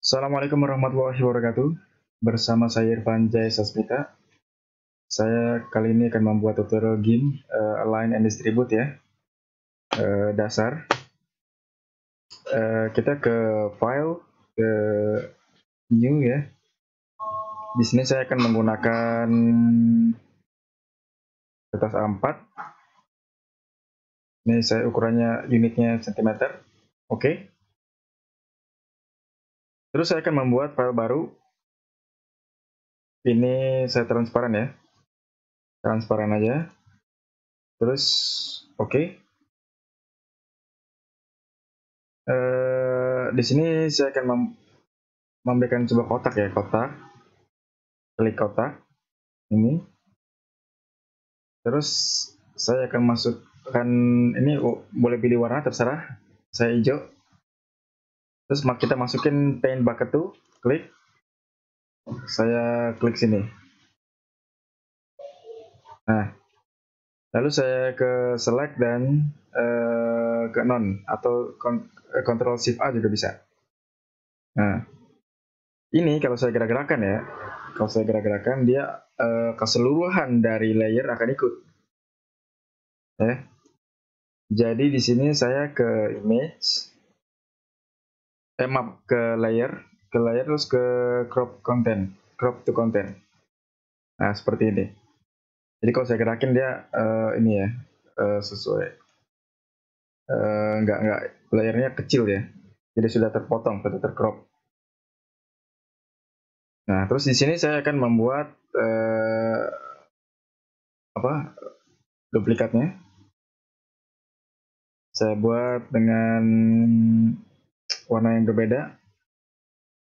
Assalamualaikum warahmatullahi wabarakatuh. Bersama saya Irfan Jaya Sasmita. Saya kali ini akan membuat tutorial game Align and Distribute ya. Dasar. Kita ke file, ke new ya. Di sini saya akan menggunakan kertas A4. Ini saya ukurannya unitnya cm. Oke. Terus saya akan membuat file baru. Ini saya transparan ya. Transparan aja. Terus oke. Di sini saya akan memberikan sebuah kotak ya, klik kotak ini. Terus saya akan masukkan ini, boleh pilih warna terserah, saya hijau. Terus kita masukin paint bucket tuh, klik, saya klik sini. Nah, lalu saya ke select dan ke none atau Ctrl Shift A juga bisa. Nah, ini kalau saya gerak-gerakan ya, dia keseluruhan dari layer akan ikut. Jadi di sini saya ke image, ke layer terus ke crop to content. Nah seperti ini. Jadi kalau saya gerakin dia ini ya, sesuai, nggak layernya kecil ya. Jadi sudah terpotong, sudah tercrop. Nah terus di sini saya akan membuat duplikatnya. Saya buat dengan warna yang berbeda.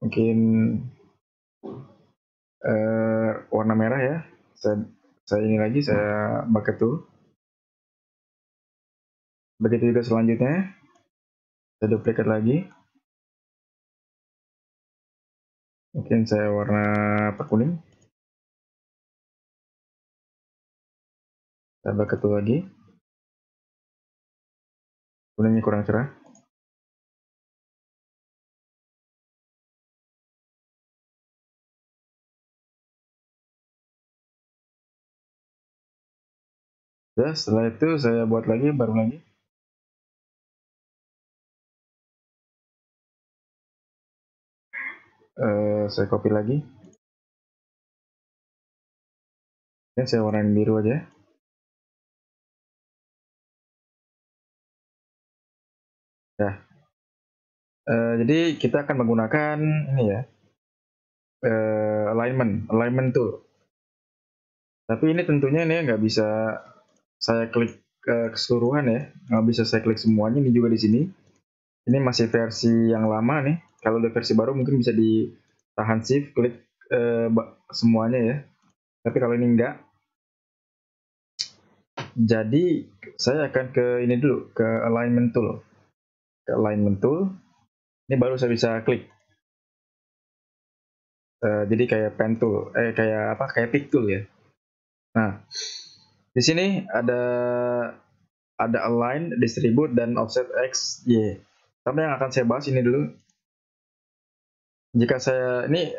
Mungkin warna merah ya. Saya ini lagi, saya bucket tool. Begitu juga selanjutnya, saya duplikat lagi. Mungkin saya warna kuning. Saya bucket tool lagi. Kuningnya kurang cerah. Ya, setelah itu saya buat lagi, baru lagi. Saya copy lagi. Dan saya warnain biru aja. Ya. Jadi kita akan menggunakan ini ya, alignment tool. Tapi ini tentunya ini nggak bisa saya klik keseluruhan ya, nggak bisa saya klik semuanya. Ini juga di sini. Ini masih versi yang lama nih. Kalau udah versi baru mungkin bisa ditahan shift, klik semuanya ya. Tapi kalau ini enggak. Jadi saya akan ke ini dulu, ke alignment tool. Ini baru saya bisa klik. Jadi kayak pen tool, kayak pick tool ya. Nah, di sini ada align, distribute, dan offset x, y. Tapi yang akan saya bahas ini dulu. Jika saya ini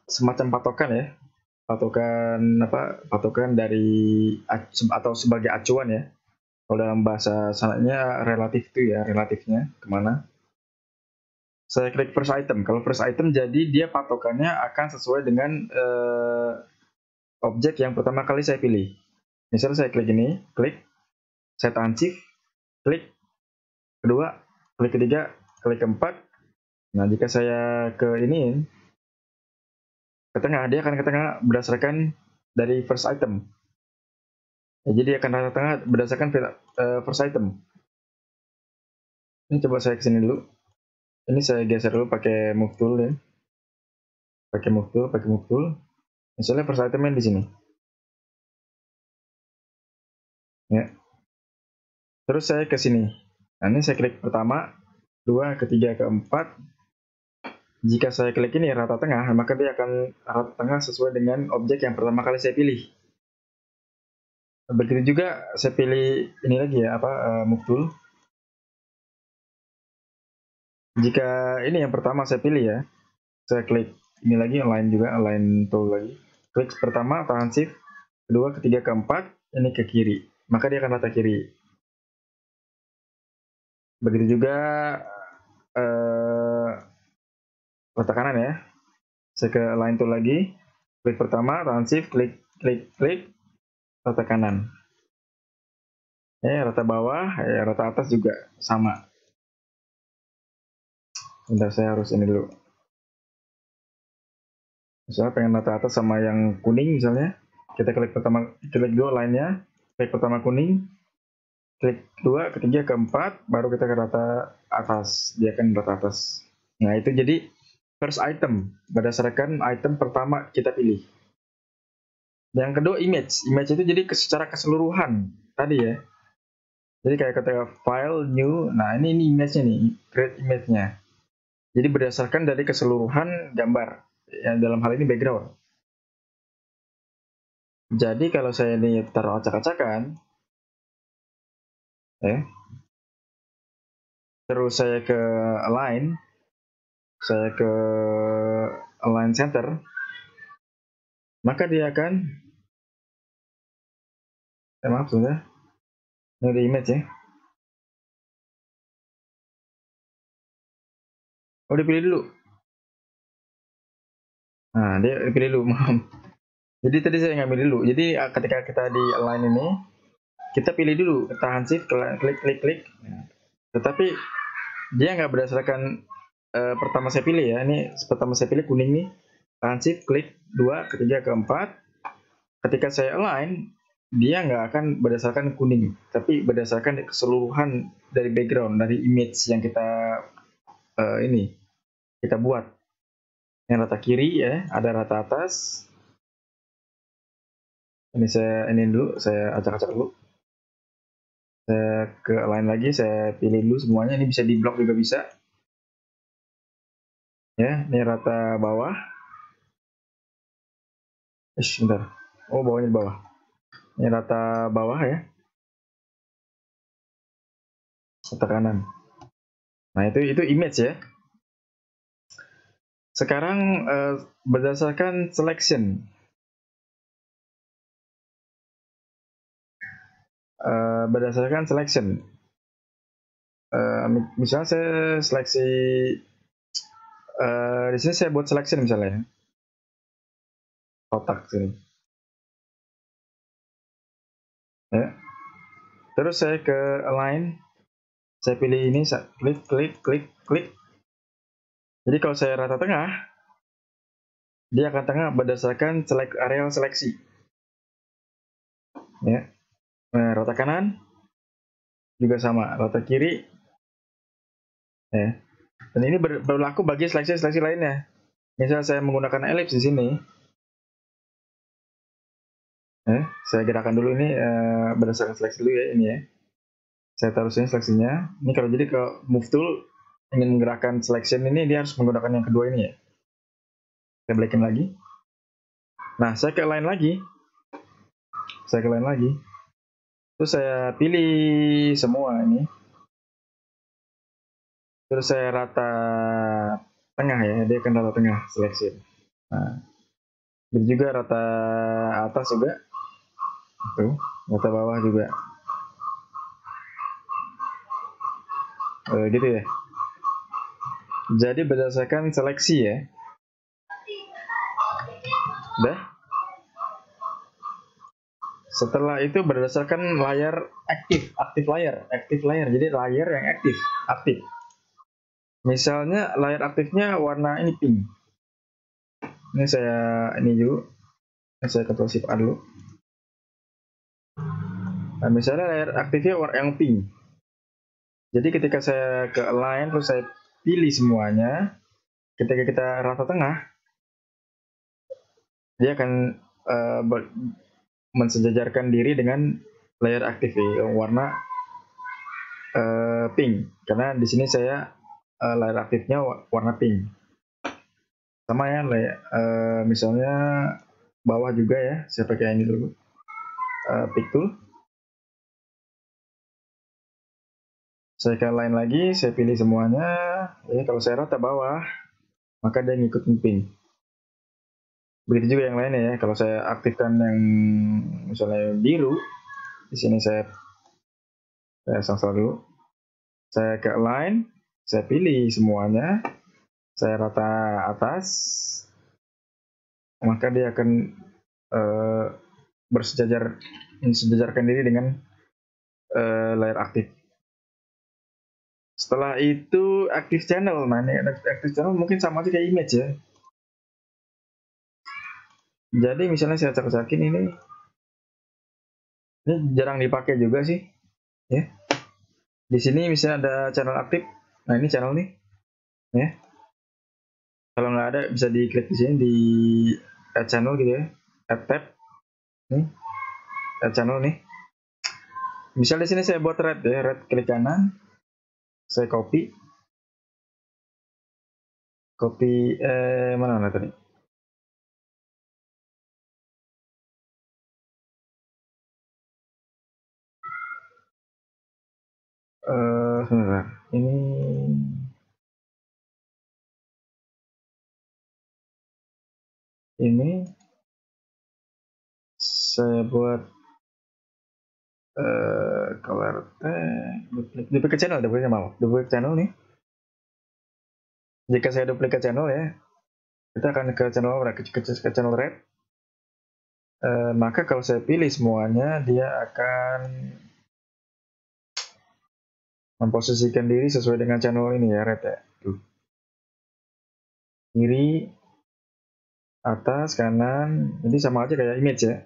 semacam patokan ya, patokan dari atau sebagai acuan ya. Kalau dalam bahasa sananya relatif itu ya, relatifnya kemana. Saya klik first item. Kalau first item jadi dia patokannya akan sesuai dengan objek yang pertama kali saya pilih. Misalnya saya klik ini, saya tahan shift, klik kedua, klik ketiga, klik keempat. Nah jika saya ke ini, ke tengah, dia akan ke tengah berdasarkan dari first item. Ya, jadi akan rata tengah berdasarkan first item. Ini coba saya kesini dulu. Ini saya geser dulu pakai move tool ya. Pakai move tool. Misalnya first itemnya di sini. Ya. Terus saya ke sini. Nah, ini saya klik pertama, dua, ketiga, keempat. Jika saya klik ini rata tengah, maka dia akan rata tengah sesuai dengan objek yang pertama kali saya pilih. Begitu juga saya pilih ini lagi ya, move tool. Jika ini yang pertama saya pilih ya, Saya klik ini lagi, align juga, align tool lagi. Klik pertama, tahan shift, kedua, ketiga, keempat, ini ke kiri, maka dia akan rata kiri. Begitu juga rata kanan ya. Saya ke align tool lagi, klik pertama, tahan shift, klik, rata kanan. Rata bawah, rata atas juga sama. Bentar, saya harus ini dulu. Misalnya pengen rata atas sama yang kuning misalnya, kita klik pertama, klik dulu line-nya, klik pertama kuning, klik kedua, ketiga, keempat, baru kita ke rata atas, dia akan rata atas. Nah itu jadi first item, berdasarkan item pertama kita pilih. Yang kedua image itu jadi secara keseluruhan tadi ya. Jadi kayak ketika file new, nah ini image-nya nih, create image-nya. Jadi berdasarkan dari keseluruhan gambar, yang dalam hal ini background. Jadi kalau saya ini taruh acak-acakan, terus saya ke align, saya ke align center, maka dia akan, maaf sudah, ini ada image ya. Oh dipilih dulu. Nah dia dipilih dulu, maaf. Jadi tadi saya ngambil dulu. Jadi ketika kita di align ini, kita pilih dulu, tahan shift, klik. Tetapi dia nggak berdasarkan pertama saya pilih ya. Ini pertama saya pilih kuning nih, tahan shift, klik 2, ketiga, keempat. Ketika saya align, dia nggak akan berdasarkan kuning, tapi berdasarkan keseluruhan dari background, dari image yang kita kita buat. Yang rata kiri ya, ada rata atas. Ini saya dulu, saya acak-acak dulu. Saya ke align lagi, saya pilih dulu semuanya. Ini bisa di blok juga bisa. Ya, ini rata bawah. Bentar. Oh, bawahnya di bawah. Ini rata bawah ya. Rata kanan. Nah, itu image ya. Sekarang berdasarkan selection. Berdasarkan selection. Misalnya saya seleksi di sini saya buat selection misalnya. Kotak sini. Ya. Terus saya ke align. Saya pilih ini, klik. Jadi kalau saya rata tengah, dia akan tengah berdasarkan areal seleksi. Ya. Nah, rata kanan juga sama, rata kiri. Ya. Dan ini berlaku bagi seleksi lainnya. Misal saya menggunakan elips di sini. Saya gerakan dulu ini berdasarkan seleksi dulu ya ini ya. Saya taruh sini seleksinya. Ini kalau jadi ke move tool ingin menggerakkan selection ini, dia harus menggunakan yang kedua ini ya. Saya balikin lagi. Nah, saya ke align lagi. Terus saya pilih semua ini. Terus saya rata tengah ya, dia akan rata tengah selection. Nah, dan juga rata atas juga. Tuh, rata bawah juga. Gitu ya. Jadi berdasarkan seleksi ya. Udah. Setelah itu berdasarkan layar aktif layar. Jadi layar yang aktif. Misalnya layar aktifnya warna ini pink. Ini saya dulu. Saya Ctrl Shift A dulu. Nah, misalnya layar aktifnya warna yang pink. Jadi ketika saya ke align terus saya pilih semuanya, ketika kita rata tengah, dia akan mensejajarkan diri dengan layar aktif yang warna pink. Karena di sini saya layar aktifnya warna pink. Sama ya, misalnya bawah juga ya, saya pakai ini dulu, pick tool. Saya ke line lagi, saya pilih semuanya. Kalau saya rata bawah, maka dia ngikutin ping. Begitu juga yang lainnya ya. Kalau saya aktifkan yang misalnya biru, di sini saya install dulu. Saya ke align, saya pilih semuanya, saya rata atas, maka dia akan bersejajarkan diri dengan layar aktif. Setelah itu aktif channel. Nah, ini aktif channel mungkin sama aja kayak image ya. Jadi misalnya saya acak-acakin ini jarang dipakai juga sih, ya. Di sini misalnya ada channel aktif. Nah, ini channel nih, ya. Kalau nggak ada bisa diklik di sini di add channel gitu ya, add tab, nih, add channel nih. Misal di sini saya buat red ya, red klik kanan, saya copy mana tadi? Sebentar, ini saya buat color tag, duplicate channel, duplicate channel nih. Jika saya duplicate channel ya, kita akan ke channel red. Maka kalau saya pilih semuanya, dia akan memposisikan diri sesuai dengan channel ini ya, red ya. Tuh. Kiri, atas, kanan, jadi sama aja kayak image ya.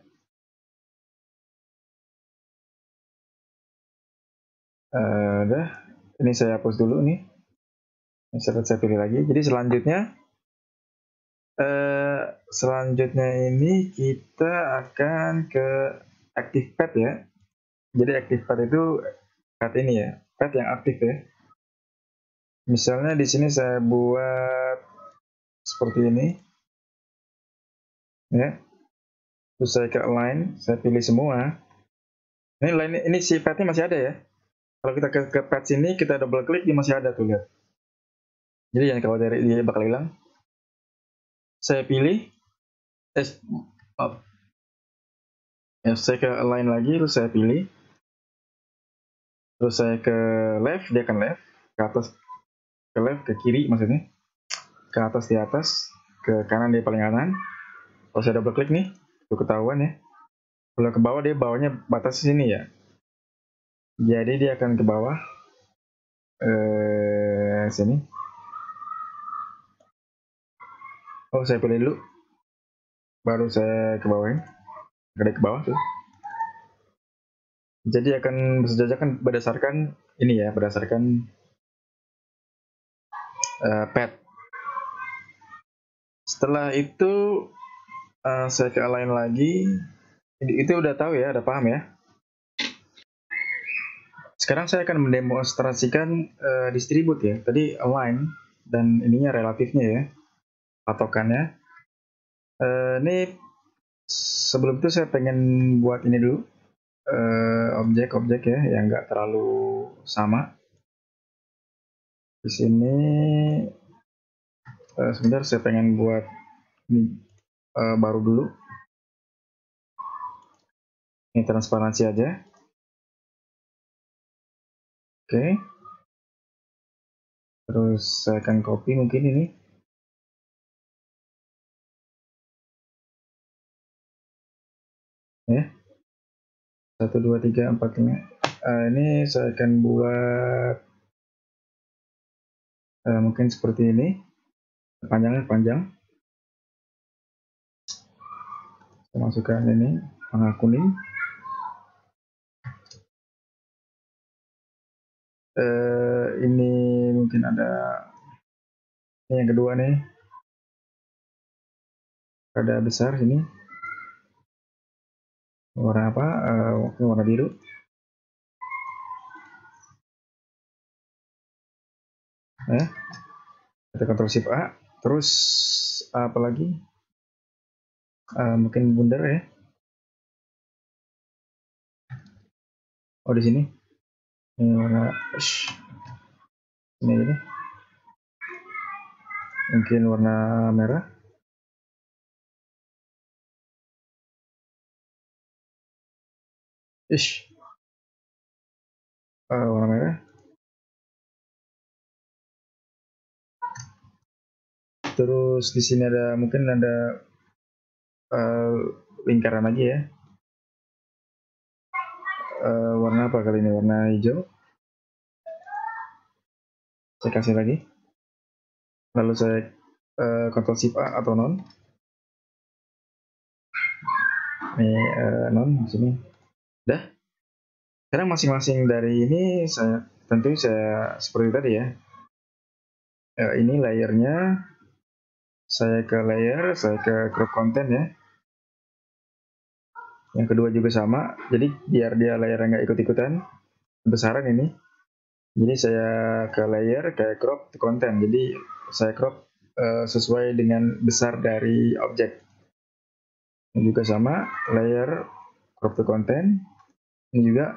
Udah, ini saya hapus dulu nih. Saya pilih lagi. Jadi selanjutnya ini kita akan ke active pad ya. Jadi active pad itu pad ini ya, pad yang aktif ya. Misalnya di sini saya buat seperti ini, ya. Terus saya ke align, saya pilih semua. Ini si padnya masih ada ya. Kalau kita ke pad sini, kita double klik, dia masih ada tuh, lihat. Jadi jangan khawatir dia bakal hilang. Saya pilih, ya, saya ke align lagi, terus saya pilih. Terus saya ke left, dia akan left, ke atas, ke left, ke kiri maksudnya. Ke atas di atas, ke kanan dia paling kanan. Kalau saya double klik nih, itu ketahuan ya. Kalau ke bawah, dia bawahnya batas sini ya. Jadi dia akan ke bawah, sini. Oh, saya pilih dulu, baru saya ke bawah, ke bawah tuh. Jadi akan bersejajarkan berdasarkan ini ya, berdasarkan pad. Setelah itu saya ke align lagi. Itu udah tahu ya, udah paham ya. Sekarang saya akan mendemonstrasikan distribute ya. Tadi align dan ininya relatifnya ya, patokannya. Ini sebelum itu saya pengen buat ini dulu, objek-objek ya yang nggak terlalu sama. Di sini sebentar, saya pengen buat ini baru dulu. Ini transparansi aja. Oke. Terus saya akan copy mungkin ini. Ya. 1, 2, 3, 4, 5. Ini saya akan buat mungkin seperti ini. Panjangnya panjang. Saya masukkan ini warna kuning. Ini mungkin ada ini yang kedua nih, ada besar sini, warna apa? Warna biru. Kita Ctrl Shift A. Terus apa lagi? Mungkin bundar ya. Oh, di sini. Ini warna ini. mungkin warna merah. Warna merah. Terus di sini ada mungkin ada lingkaran lagi ya. Warna apa kali ini? Warna hijau. Saya kasih lagi. Lalu saya Ctrl Shift A atau non. Ini non di sini. Dah. Sekarang masing-masing dari ini saya seperti tadi ya. Ini layernya. Saya ke layer, saya ke crop content ya. Yang kedua juga sama. Jadi biar dia layernya nggak ikut-ikutan besaran ini. Jadi saya ke layer kayak crop to content. Jadi saya crop sesuai dengan besar dari objek. Ini juga sama, layer crop to content. Ini juga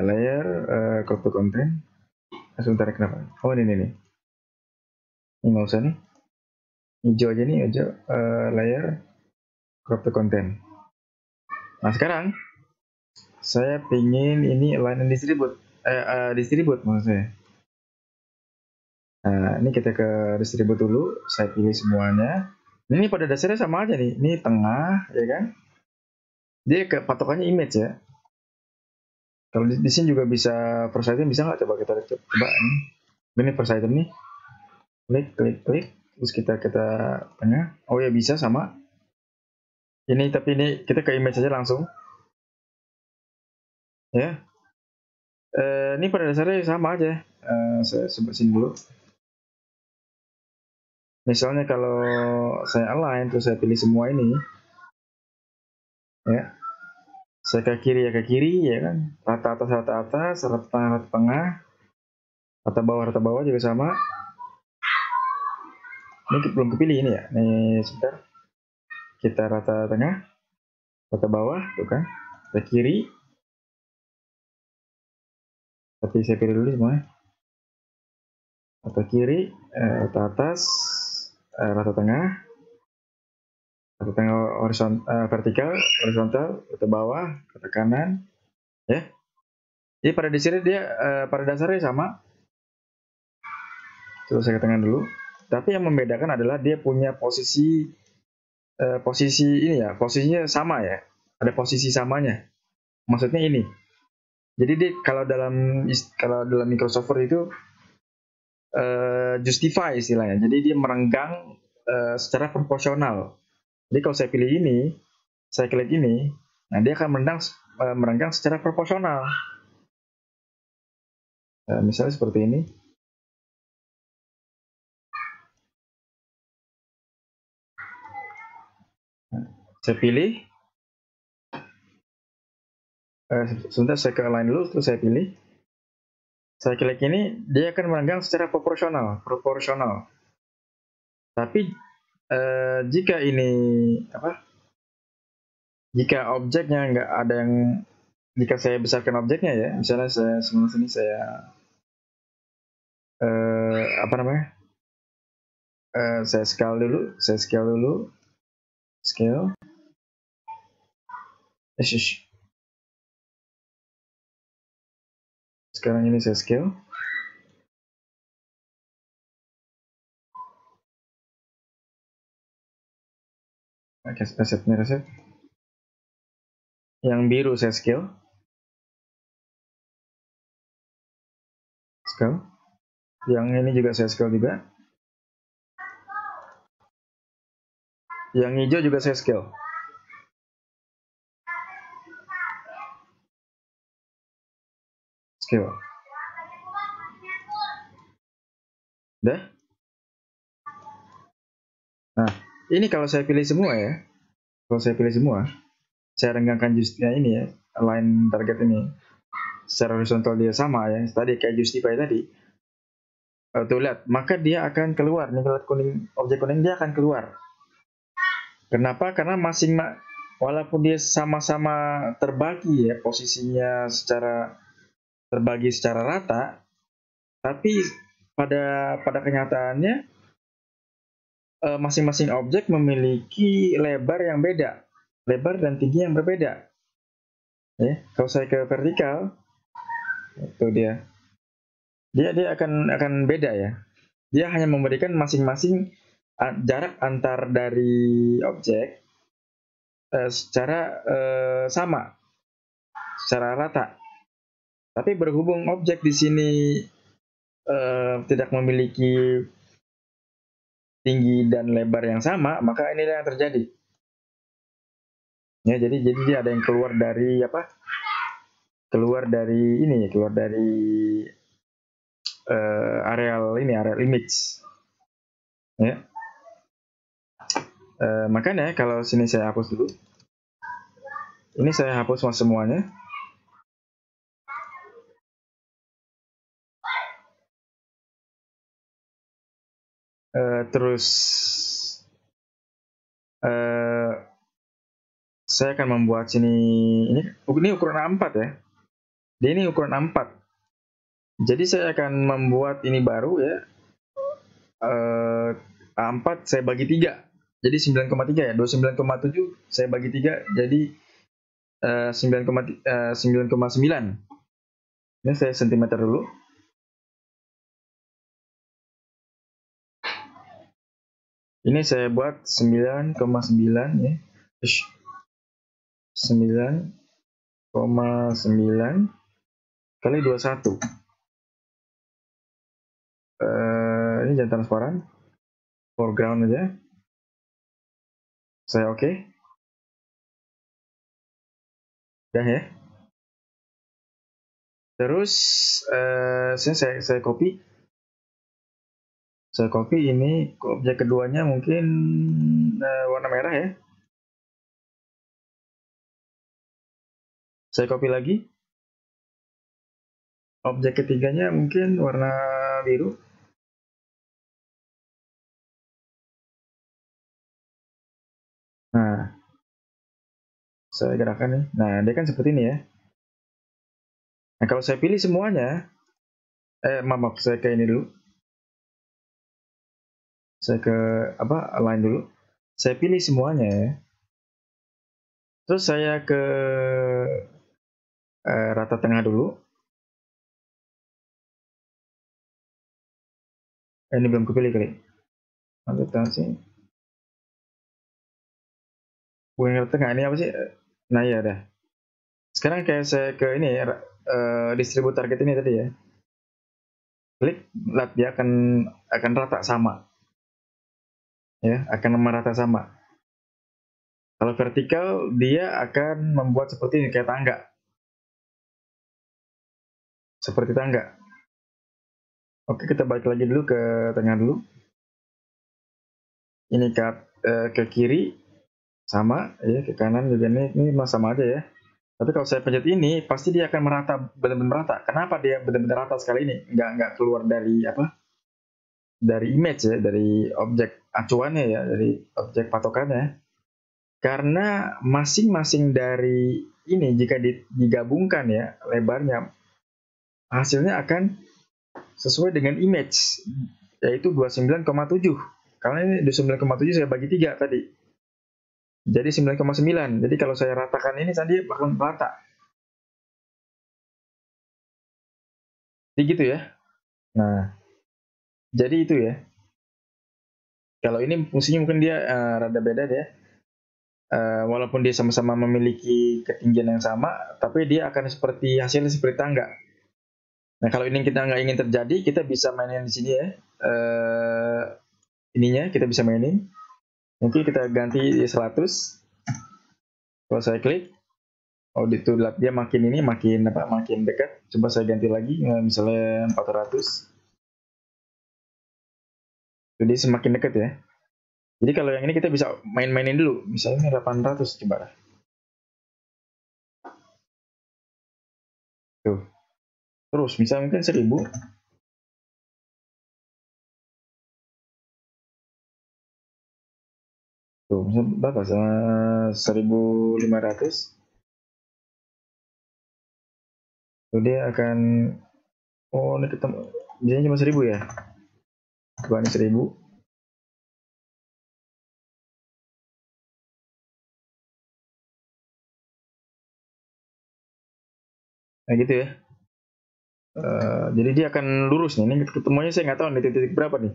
layer crop to content. Sebentar, kenapa? Oh ini nih. Ini nggak usah nih. Hijau aja nih, hijau layer crop to content. Nah sekarang saya pingin ini align and distribute. Distribute maksud saya. Nah, ini kita ke distribute dulu. Saya pilih semuanya. Ini pada dasarnya sama aja nih. Ini tengah, ya kan? Dia ke patokannya image ya. Kalau di sini juga bisa per item, bisa nggak? Coba kita coba ini. Ini per item nih. Klik. Terus kita tengah. Oh ya bisa sama. Ini tapi ini kita ke image aja langsung. Ya. Ini pada dasarnya sama aja. Saya sebesin dulu. Misalnya kalau saya align terus saya pilih semua ini, ya, saya ke kiri ya kan, rata atas, rata tengah, rata bawah juga sama. Ini belum kepilih ini ya, nih sebentar, kita rata tengah, rata bawah, tuh kan, ke kiri, tapi saya pilih dulu semuanya, rata kiri, rata atas, rata tengah vertikal, horizontal, rata bawah, rata kanan, ya. Jadi pada dasarnya pada dasarnya sama. Coba saya ke tengah dulu. Tapi yang membedakan adalah dia punya posisi ini ya, posisinya sama ya. Ada posisi samanya. Maksudnya ini. Jadi dia kalau dalam Microsoft Word itu justify istilahnya. Jadi dia merenggang secara proporsional. Jadi kalau saya pilih ini, saya klik ini, nah dia akan merenggang secara proporsional. Misalnya seperti ini. Saya pilih. Sebentar saya ke align dulu, terus saya pilih. Saya klik ini, dia akan merenggang secara proporsional. Tapi jika ini jika objeknya nggak ada yang, jika saya besarkan objeknya ya, misalnya saya sini saya saya scale dulu, scale. Sekarang ini saya scale. Reset. Yang biru saya scale. Yang ini juga saya scale juga. Yang hijau juga saya scale. Udah? Nah, ini kalau saya pilih semua ya. Kalau saya pilih semua, saya renggangkan justnya ini ya, align target ini. Secara horizontal dia sama ya, tadi kayak justify tadi. Tuh lihat, maka dia akan keluar. Nih kalau objek kuning dia akan keluar. Kenapa? Karena walaupun dia sama-sama terbagi ya, posisinya terbagi secara rata, tapi pada kenyataannya masing-masing objek memiliki lebar yang beda, lebar dan tinggi yang berbeda. Ya, kalau saya ke vertikal, itu dia akan beda ya. Dia hanya memberikan masing-masing jarak antar dari objek secara sama, secara rata. Tapi berhubung objek di sini tidak memiliki tinggi dan lebar yang sama, maka inilah yang terjadi. Ya, jadi dia ada yang keluar dari apa? Keluar dari areal image. Ya. Makanya kalau sini saya hapus dulu. Ini saya hapus semuanya. Terus saya akan membuat sini ini ukuran A4 ya. Ini ukuran A4. Jadi saya akan membuat ini baru ya. A4 saya bagi 3. Jadi 9,3 ya. 29,7 saya bagi 3 jadi 9,9. Ini saya sentimeter dulu. Ini saya buat 9,9 ya. 9,9 kali 21. Ini jangan transparan. Foreground aja. Saya oke. Udah ya. Terus saya copy. Saya copy ini objek keduanya mungkin warna merah ya. Saya copy lagi. Objek ketiganya mungkin warna biru. Nah, saya gerakkan nih. Nah, dia kan seperti ini ya. Nah, kalau saya pilih semuanya, maaf, saya ke ini dulu. Saya ke align dulu. Saya pilih semuanya ya. Terus saya ke rata tengah dulu. Ini belum kepilih kali. Lanjutkan sih. Bukan rata tengah, ini apa sih? Nah ya dah. Sekarang kayak saya ke ini ya, distribute target ini tadi ya. Klik, lihat dia akan rata sama. Ya, akan merata sama. Kalau vertikal dia akan membuat seperti ini kayak tangga. Seperti tangga. Oke, kita balik lagi dulu ke tengah dulu. Ini ke kiri sama ya, ke kanan juga ini sama aja ya. Tapi kalau saya pencet ini pasti dia akan merata, benar-benar merata. Kenapa dia benar-benar rata sekali ini? Nggak keluar dari dari image ya, dari objek acuannya ya, dari objek patokannya. Karena masing-masing dari ini jika digabungkan ya lebarnya, hasilnya akan sesuai dengan image, yaitu 29,7. Karena ini 29,7 saya bagi 3 tadi. Jadi 9,9. Jadi kalau saya ratakan ini tadi bakal rata. Jadi gitu ya. Nah, jadi itu ya. Kalau ini fungsinya mungkin dia rada beda deh. Walaupun dia sama-sama memiliki ketinggian yang sama, tapi dia akan hasilnya seperti tangga. Nah, kalau ini kita nggak ingin terjadi, kita bisa mainin di sini ya. Ininya kita bisa mainin. Mungkin kita ganti 100. Kalau saya klik, itu dia makin dekat. Coba saya ganti lagi, misalnya 400. Jadi semakin dekat ya. Jadi kalau yang ini kita bisa main-mainin dulu. Misalnya 800 coba. Tuh. Terus misalnya mungkin 1000. Tuh, misalnya berapa? Sama 1500. Tuh dia akan ini ketemu. Biasanya cuma 1000 ya. coba ini 1000. Nah gitu ya. Jadi dia akan lurus nih. Ini ketemunya saya nggak tahu nih titik berapa nih.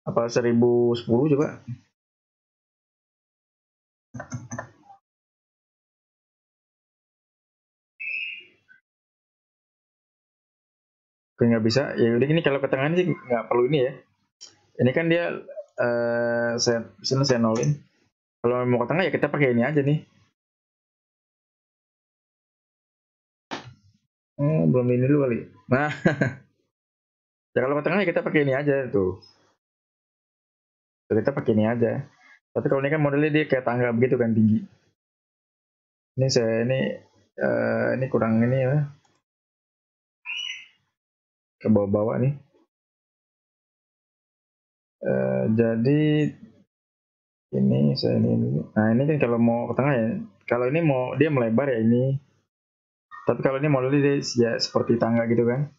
Apa 1010 coba? Oke, nggak bisa. Ya udah gini, kalau ke tengah sih nggak perlu ini ya. Ini kan dia saya nolin. Kalau mau ke tengah ya kita pakai ini aja nih. Oh, belum ini dulu kali. Nah, ya kalau ke tengah ya kita pakai ini aja tuh. Kita pakai ini aja. Tapi kalau ini kan modelnya dia kayak tangga begitu kan, tinggi. Ini saya ini kurang ini ya, ke bawah-bawah nih. Jadi ini saya ini dulu. Nah ini kan kalau mau ke tengah ya. Kalau ini mau dia melebar ya ini. Tapi kalau ini modelnya dia ya seperti tangga gitu kan.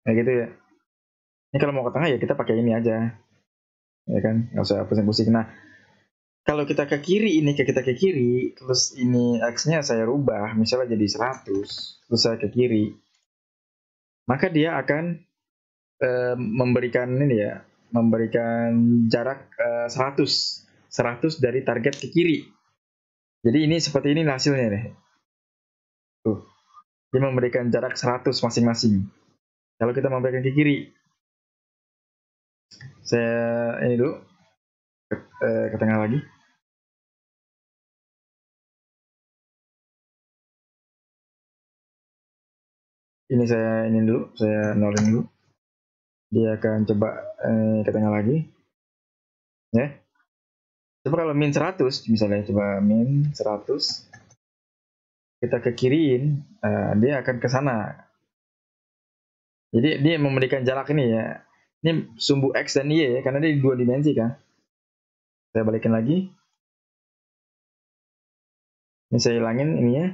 Kayak gitu ya. Ini kalau mau ke tengah ya kita pakai ini aja. Ya kan, nggak usah pusing-pusing. Nah, kalau kita ke kiri, ini kita ke kiri, terus ini X-nya saya rubah, misalnya jadi 100, terus saya ke kiri, maka dia akan memberikan ini ya, memberikan jarak 100 dari target ke kiri. Jadi ini seperti ini hasilnya nih. Tuh, dia memberikan jarak 100 masing-masing. Kalau kita memberikan ke kiri, saya ini dulu ke tengah lagi. Ini saya ini dulu, saya nolin dulu. Dia akan coba ke tengah lagi. Ya. Coba kalau min 100 misalnya, coba min 100 kita ke kiriin, dia akan ke sana. Jadi dia memberikan jarak ini ya. Ini sumbu X dan Y ya, karena dia di 2 dimensi kan. Saya balikin lagi. Ini saya hilangin ini ya.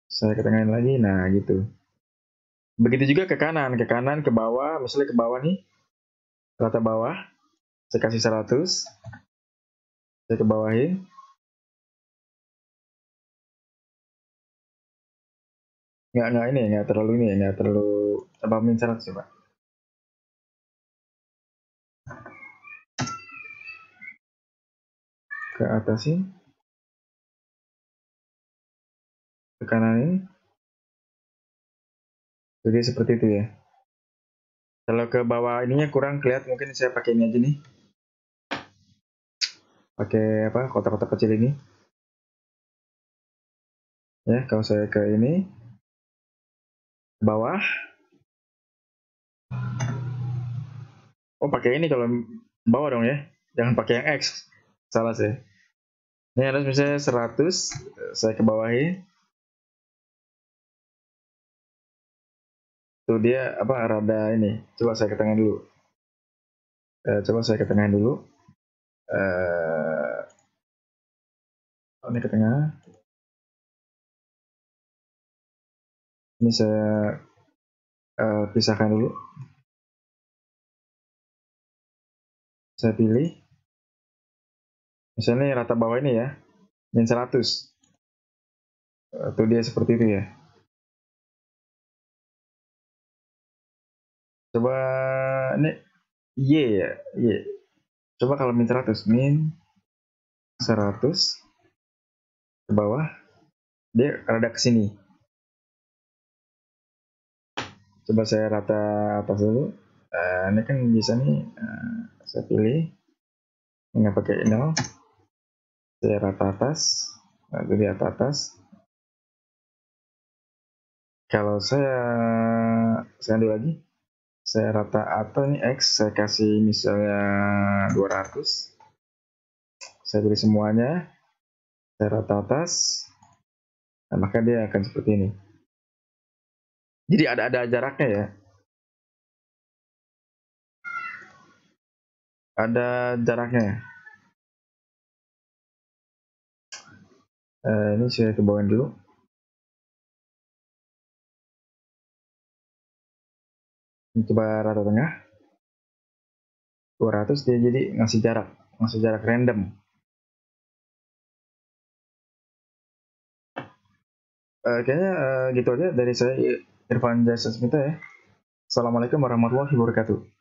Saya ketengahin lagi, nah gitu. Begitu juga ke kanan, ke bawah, misalnya ke bawah nih, rata bawah, saya kasih 100, saya ke bawahin. Nggak ini, nggak terlalu ini, nggak terlalu apa min 100 coba. Ke atasin, ke kanan ini. Jadi seperti itu ya. Kalau ke bawah ininya kurang kelihatan, mungkin saya pakai ini aja nih. Pakai apa? Kotak-kotak kecil ini. Ya, kalau saya ke ini ke bawah. Oh, pakai ini kalau bawah dong ya. Jangan pakai yang X. Salah saya. Ini harus misalnya 100, saya ke bawahin. Tuh dia apa rada ini. Coba saya ke tengah dulu. Coba saya ke tengah dulu. Ini ke tengah. Ini saya pisahkan dulu. Saya pilih. Misalnya rata bawah ini ya. Min 100. Tuh dia seperti itu ya. Coba ini Y ya. Y. Coba kalau min 100. Min 100 ke bawah. Dia rada ke sini. Coba saya rata atas dulu. Ini kan bisa nih, saya pilih nggak pakai 0, saya rata atas, lalu di atas. Kalau saya ambil lagi, saya rata atas nih X, saya kasih misalnya 200, saya pilih semuanya, saya rata atas, nah maka dia akan seperti ini. Jadi ada jaraknya ya, ada jaraknya. Ini saya ke bawah dulu. coba rata tengah 200, dia jadi ngasih jarak random. Kayaknya gitu aja dari saya, Irfan Jasa Smita ya. Assalamualaikum warahmatullahi wabarakatuh.